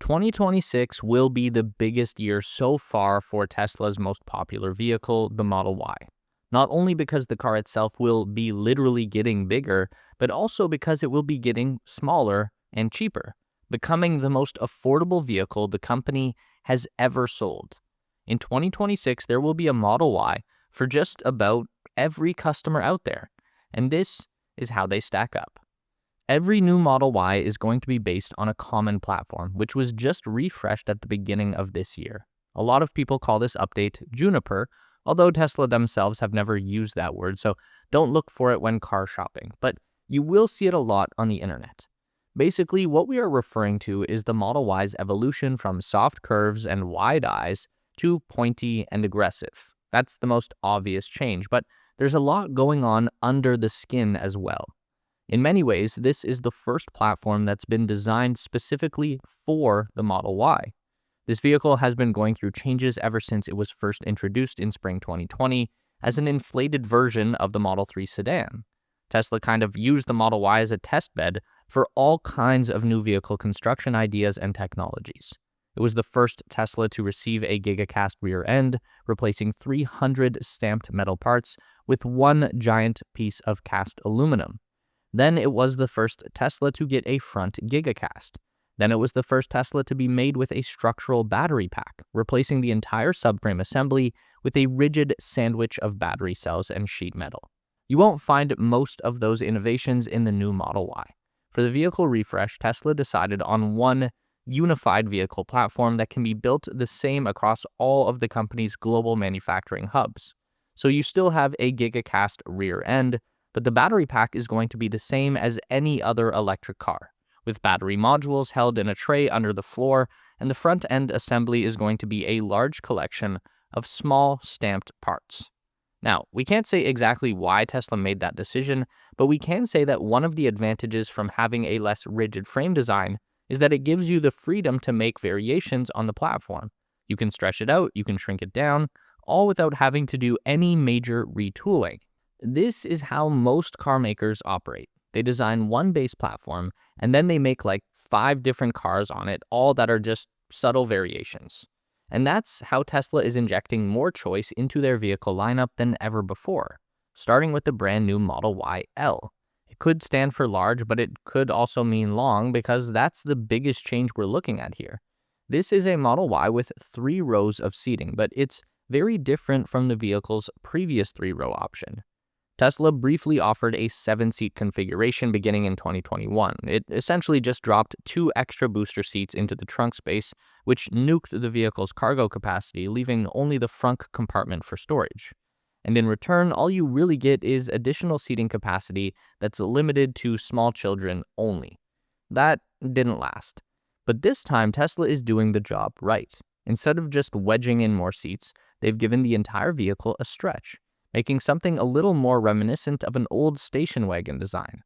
2026 will be the biggest year so far for Tesla's most popular vehicle, the Model Y. Not only because the car itself will be literally getting bigger, but also because it will be getting smaller and cheaper, becoming the most affordable vehicle the company has ever sold. In 2026, there will be a Model Y for just about every customer out there, and this is how they stack up. Every new Model Y is going to be based on a common platform, which was just refreshed at the beginning of this year. A lot of people call this update Juniper, although Tesla themselves have never used that word, so don't look for it when car shopping, but you will see it a lot on the internet. Basically, what we are referring to is the Model Y's evolution from soft curves and wide eyes to pointy and aggressive. That's the most obvious change, but there's a lot going on under the skin as well. In many ways, this is the first platform that's been designed specifically for the Model Y. This vehicle has been going through changes ever since it was first introduced in spring 2020 as an inflated version of the Model 3 sedan. Tesla kind of used the Model Y as a test bed for all kinds of new vehicle construction ideas and technologies. It was the first Tesla to receive a gigacast rear end, replacing 300 stamped metal parts with one giant piece of cast aluminum. Then it was the first Tesla to get a front gigacast. Then it was the first Tesla to be made with a structural battery pack, replacing the entire subframe assembly with a rigid sandwich of battery cells and sheet metal. You won't find most of those innovations in the new Model Y. For the vehicle refresh, Tesla decided on one unified vehicle platform that can be built the same across all of the company's global manufacturing hubs. So you still have a gigacast rear end, but the battery pack is going to be the same as any other electric car, with battery modules held in a tray under the floor, and the front end assembly is going to be a large collection of small stamped parts. Now, we can't say exactly why Tesla made that decision, but we can say that one of the advantages from having a less rigid frame design is that it gives you the freedom to make variations on the platform. You can stretch it out, you can shrink it down, all without having to do any major retooling. This is how most car makers operate. They design one base platform, and then they make like 5 different cars on it, all that are just subtle variations. And that's how Tesla is injecting more choice into their vehicle lineup than ever before, starting with the brand new Model Y L. It could stand for large, but it could also mean long because that's the biggest change we're looking at here. This is a Model Y with 3 rows of seating, but it's very different from the vehicle's previous 3-row option. Tesla briefly offered a 7-seat configuration beginning in 2021. It essentially just dropped 2 extra booster seats into the trunk space, which nuked the vehicle's cargo capacity, leaving only the front compartment for storage. And in return, all you really get is additional seating capacity that's limited to small children only. That didn't last. But this time, Tesla is doing the job right. Instead of just wedging in more seats, they've given the entire vehicle a stretch, making something a little more reminiscent of an old station wagon design.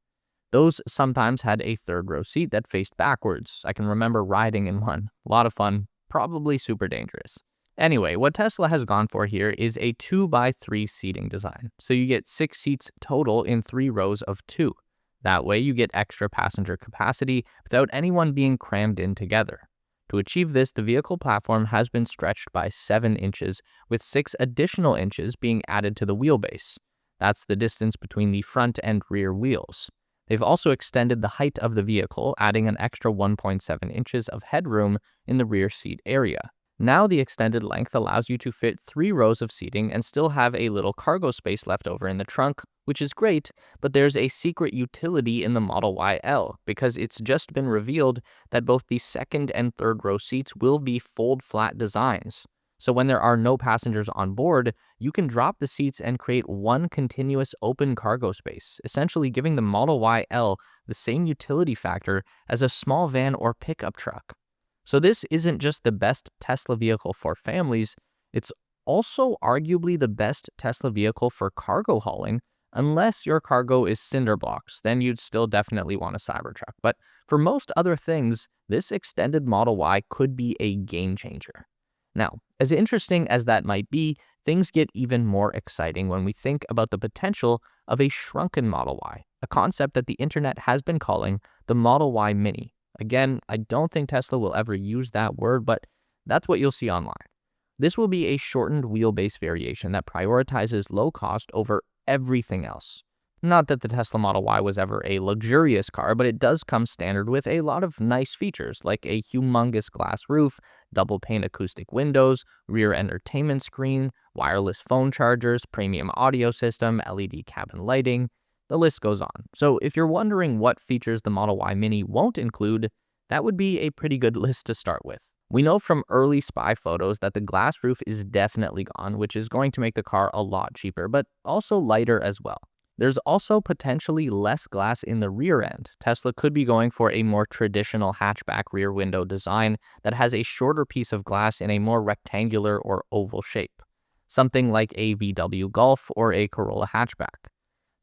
Those sometimes had a 3rd-row seat that faced backwards. I can remember riding in one. A lot of fun, probably super dangerous. Anyway, what Tesla has gone for here is a 2x3 seating design, so you get 6 seats total in 3 rows of 2. That way you get extra passenger capacity without anyone being crammed in together. To achieve this, the vehicle platform has been stretched by 7 inches, with 6 additional inches being added to the wheelbase. That's the distance between the front and rear wheels. They've also extended the height of the vehicle, adding an extra 1.7 inches of headroom in the rear seat area. Now the extended length allows you to fit 3 rows of seating and still have a little cargo space left over in the trunk, which is great, but there's a secret utility in the Model Y L because it's just been revealed that both the 2nd and 3rd row seats will be fold-flat designs. So when there are no passengers on board, you can drop the seats and create one continuous open cargo space, essentially giving the Model Y L the same utility factor as a small van or pickup truck. So this isn't just the best Tesla vehicle for families, it's also arguably the best Tesla vehicle for cargo hauling. Unless your cargo is cinder blocks, then you'd still definitely want a Cybertruck. But for most other things, this extended Model Y could be a game changer. Now, as interesting as that might be, things get even more exciting when we think about the potential of a shrunken Model Y, a concept that the internet has been calling the Model Y Mini, Again, I don't think Tesla will ever use that word, but that's what you'll see online. This will be a shortened wheelbase variation that prioritizes low cost over everything else. Not that the Tesla Model Y was ever a luxurious car, but it does come standard with a lot of nice features like a humongous glass roof, double pane acoustic windows, rear entertainment screen, wireless phone chargers, premium audio system, LED cabin lighting. The list goes on. So if you're wondering what features the Model Y Mini won't include, that would be a pretty good list to start with. We know from early spy photos that the glass roof is definitely gone, which is going to make the car a lot cheaper, but also lighter as well. There's also potentially less glass in the rear end. Tesla could be going for a more traditional hatchback rear window design that has a shorter piece of glass in a more rectangular or oval shape, something like a VW Golf or a Corolla hatchback.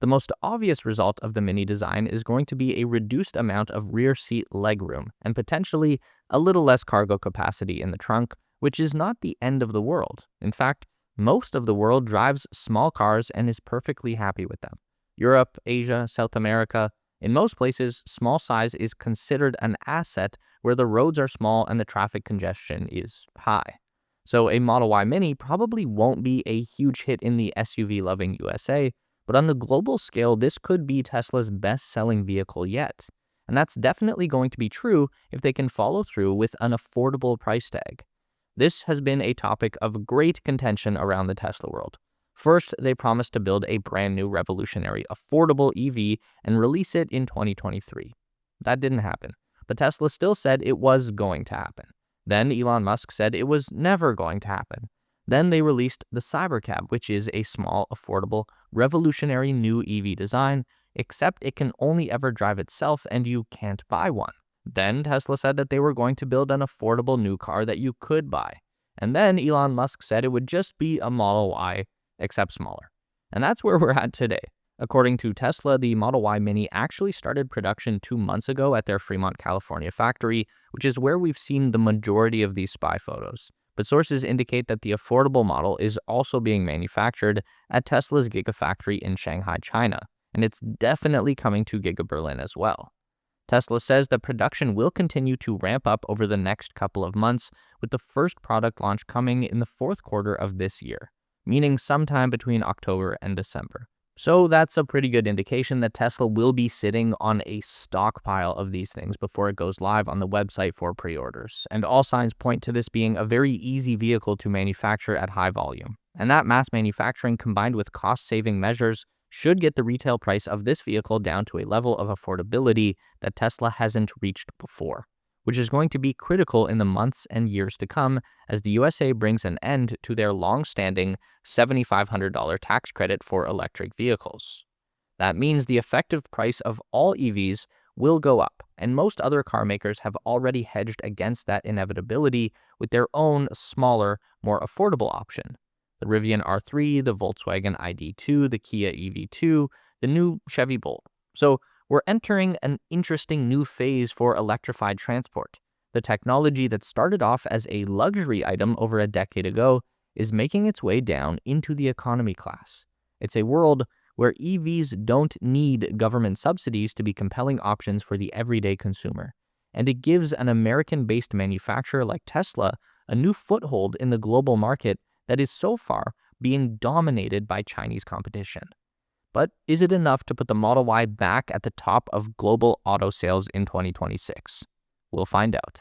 The most obvious result of the Mini design is going to be a reduced amount of rear seat legroom and potentially a little less cargo capacity in the trunk, which is not the end of the world. In fact, most of the world drives small cars and is perfectly happy with them. Europe, Asia, South America, in most places, small size is considered an asset where the roads are small and the traffic congestion is high. So a Model Y Mini probably won't be a huge hit in the SUV-loving USA, but on the global scale, this could be Tesla's best-selling vehicle yet. And that's definitely going to be true if they can follow through with an affordable price tag. This has been a topic of great contention around the Tesla world. First, they promised to build a brand new revolutionary affordable EV and release it in 2023. That didn't happen, but Tesla still said it was going to happen. Then Elon Musk said it was never going to happen. Then they released the Cybercab, which is a small, affordable, revolutionary new EV design, except it can only ever drive itself and you can't buy one. Then Tesla said that they were going to build an affordable new car that you could buy. And then Elon Musk said it would just be a Model Y, except smaller. And that's where we're at today. According to Tesla, the Model Y Mini actually started production 2 months ago at their Fremont, California factory, which is where we've seen the majority of these spy photos. But sources indicate that the affordable model is also being manufactured at Tesla's Gigafactory in Shanghai, China, and it's definitely coming to Giga Berlin as well. Tesla says that production will continue to ramp up over the next couple of months, with the first product launch coming in the fourth quarter of this year, meaning sometime between October and December. So that's a pretty good indication that Tesla will be sitting on a stockpile of these things before it goes live on the website for pre-orders. And all signs point to this being a very easy vehicle to manufacture at high volume. And that mass manufacturing combined with cost-saving measures should get the retail price of this vehicle down to a level of affordability that Tesla hasn't reached before, which is going to be critical in the months and years to come as the USA brings an end to their long-standing $7,500 tax credit for electric vehicles. That means the effective price of all EVs will go up, and most other car makers have already hedged against that inevitability with their own smaller, more affordable option. The Rivian R3, the Volkswagen ID2, the Kia EV2, the new Chevy Bolt. So we're entering an interesting new phase for electrified transport. The technology that started off as a luxury item over a decade ago is making its way down into the economy class. It's a world where EVs don't need government subsidies to be compelling options for the everyday consumer. And it gives an American-based manufacturer like Tesla a new foothold in the global market that is so far being dominated by Chinese competition. But is it enough to put the Model Y back at the top of global auto sales in 2026? We'll find out.